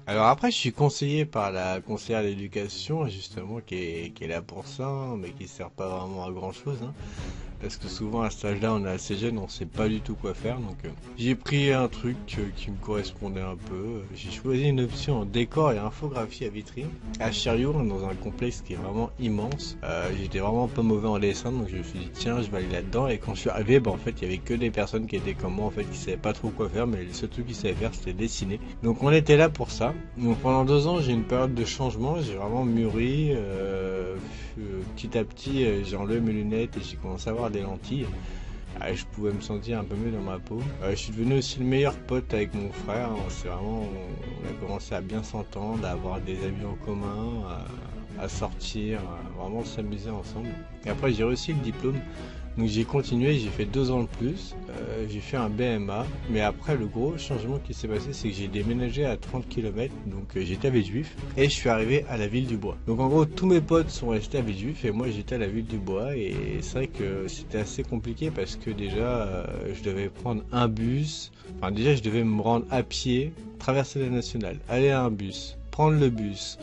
Alors après, je suis conseillé par la conseillère d'éducation, justement, qui est là pour ça, hein, mais qui sert pas vraiment à grand chose, hein. Parce que souvent à cet âge-là, on est assez jeune, on sait pas du tout quoi faire. Donc j'ai pris un truc qui me correspondait un peu. J'ai choisi une option en décor et infographie à Vitry, à Chérieux, dans un complexe qui est vraiment immense. J'étais vraiment pas mauvais en dessin, donc je me suis dit tiens, je vais aller là-dedans. Et quand je suis arrivé, bah, en fait, il y avait que des personnes qui étaient comme moi, en fait, qui savaient pas trop quoi faire, mais le seul truc qu'ils savaient faire, c'était dessiner. Donc on était là pour ça. Donc pendant 2 ans, j'ai une période de changement, j'ai vraiment mûri. Petit à petit, j'ai enlevé mes lunettes et j'ai commencé à avoir des lentilles. Je pouvais me sentir un peu mieux dans ma peau. Je suis devenu aussi le meilleur pote avec mon frère. On a commencé à bien s'entendre, à avoir des amis en commun, à sortir, à vraiment s'amuser ensemble. Et après, j'ai réussi le diplôme. Donc j'ai continué, j'ai fait 2 ans de plus, j'ai fait un BMA, mais après le gros changement qui s'est passé, c'est que j'ai déménagé à 30 km, donc j'étais à Villejuif, et je suis arrivé à la ville du Bois. Donc en gros, tous mes potes sont restés à Villejuif, et moi j'étais à la ville du Bois, et c'est vrai que c'était assez compliqué parce que déjà, je devais prendre un bus, enfin déjà je devais me rendre à pied, traverser la nationale, aller à un bus, prendre le bus,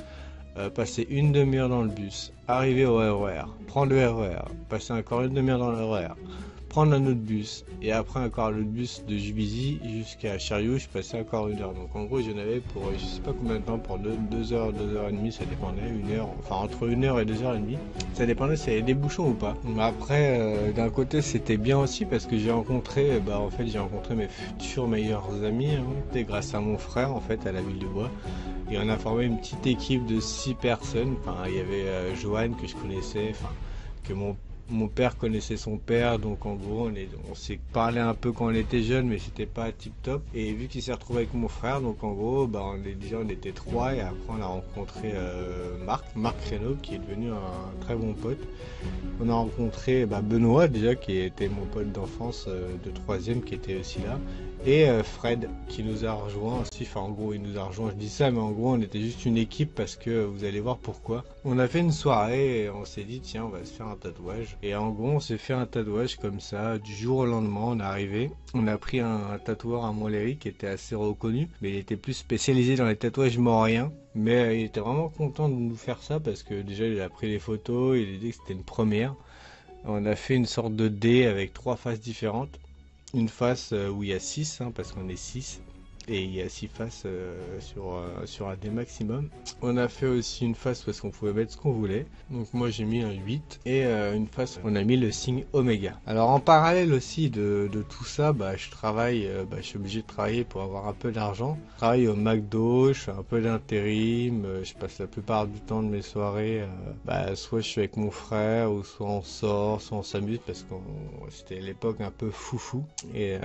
passer une demi-heure dans le bus, arriver au RER, prendre le RER, passer encore une demi-heure dans le RER, prendre un autre bus, et après encore le bus de Juvisy jusqu'à Chérieux, je passais encore 1 heure. Donc en gros, j'en avais pour je sais pas combien de temps, pour 2 heures, 2 heures et demie, ça dépendait, 1 heure, enfin entre 1 heure et 2 heures et demie, ça dépendait s'il y avait des bouchons ou pas. Mais après, d'un côté, c'était bien aussi parce que j'ai rencontré, j'ai rencontré mes futurs meilleurs amis, hein, et grâce à mon frère, en fait, à la ville du Bois. Et on a formé une petite équipe de 6 personnes. Enfin, il y avait Joanne que je connaissais, enfin, que mon père connaissait son père. Donc en gros, on s'est parlé un peu quand on était jeune, mais c'était pas tip top. Et vu qu'il s'est retrouvé avec mon frère, donc en gros, on était 3. Et après, on a rencontré Marc Reynaud, qui est devenu un très bon pote. On a rencontré Benoît, déjà, qui était mon pote d'enfance de troisième, qui était aussi là. Et Fred qui nous a rejoint aussi, enfin en gros il nous a rejoint, je dis ça mais en gros on était juste une équipe parce que vous allez voir pourquoi. On a fait une soirée et on s'est dit tiens on va se faire un tatouage. Et en gros on s'est fait un tatouage comme ça, du jour au lendemain on est arrivé. On a pris un tatoueur à Montlhéry qui était assez reconnu, mais il était plus spécialisé dans les tatouages mauriens. Mais il était vraiment content de nous faire ça parce que déjà il a pris les photos, il a dit que c'était une première. On a fait une sorte de dé avec 3 faces différentes. Une face où il y a 6, hein, parce qu'on est 6, et il y a 6 faces sur un dé maximum. On a fait aussi une face parce qu'on pouvait mettre ce qu'on voulait. Donc moi j'ai mis un 8 et une face on a mis le signe oméga. Alors en parallèle aussi de tout ça, je travaille, je suis obligé de travailler pour avoir un peu d'argent. Je travaille au McDo, je fais un peu d'intérim, je passe la plupart du temps de mes soirées, soit je suis avec mon frère, ou soit on sort, soit on s'amuse parce que c'était l'époque un peu foufou. Et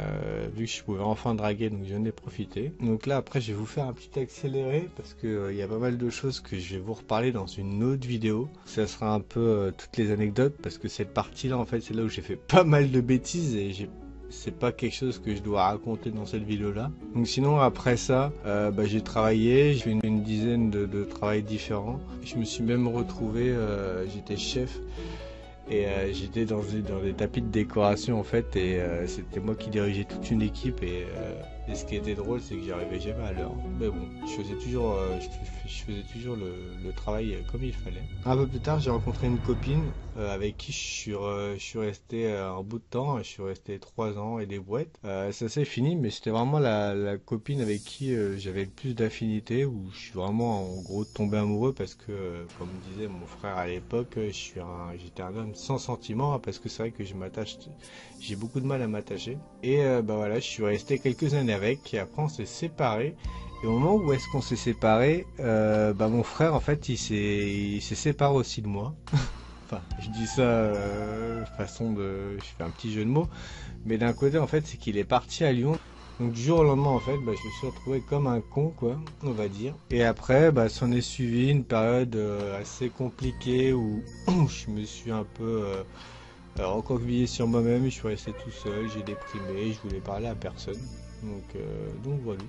vu que je pouvais enfin draguer, donc j'en ai profité. Donc là après je vais vous faire un petit accéléré parce que il y a pas mal de choses que je vais vous reparler dans une autre vidéo. Ça sera un peu toutes les anecdotes parce que cette partie là en fait c'est là où j'ai fait pas mal de bêtises et c'est pas quelque chose que je dois raconter dans cette vidéo là. Donc sinon après ça j'ai travaillé, j'ai fait une dizaine de travails différents. Je me suis même retrouvé, j'étais chef. Et j'étais dans des tapis de décoration en fait et c'était moi qui dirigeais toute une équipe et ce qui était drôle c'est que j'arrivais jamais à l'heure. Mais bon, je faisais toujours, le travail comme il fallait. Un peu plus tard j'ai rencontré une copine avec qui je suis resté un bout de temps, je suis resté 3 ans et des brouettes. Ça s'est fini mais c'était vraiment la copine avec qui j'avais le plus d'affinité, où je suis vraiment en gros tombé amoureux parce que comme disait mon frère à l'époque, j'étais un homme sans sentiment, hein, parce que c'est vrai que j'ai beaucoup de mal à m'attacher. Et voilà, je suis resté quelques années avec, et après on s'est séparés. Et au moment où est-ce qu'on s'est séparés, mon frère en fait il s'est séparé aussi de moi. Enfin, je dis ça je fais un petit jeu de mots, mais d'un côté en fait c'est qu'il est parti à Lyon. Donc du jour au lendemain en fait, je me suis retrouvé comme un con quoi, on va dire. Et après, s'en est suivi une période assez compliquée où je me suis un peu recroquevillé sur moi-même, je suis resté tout seul, j'ai déprimé, je voulais parler à personne. Donc voilà.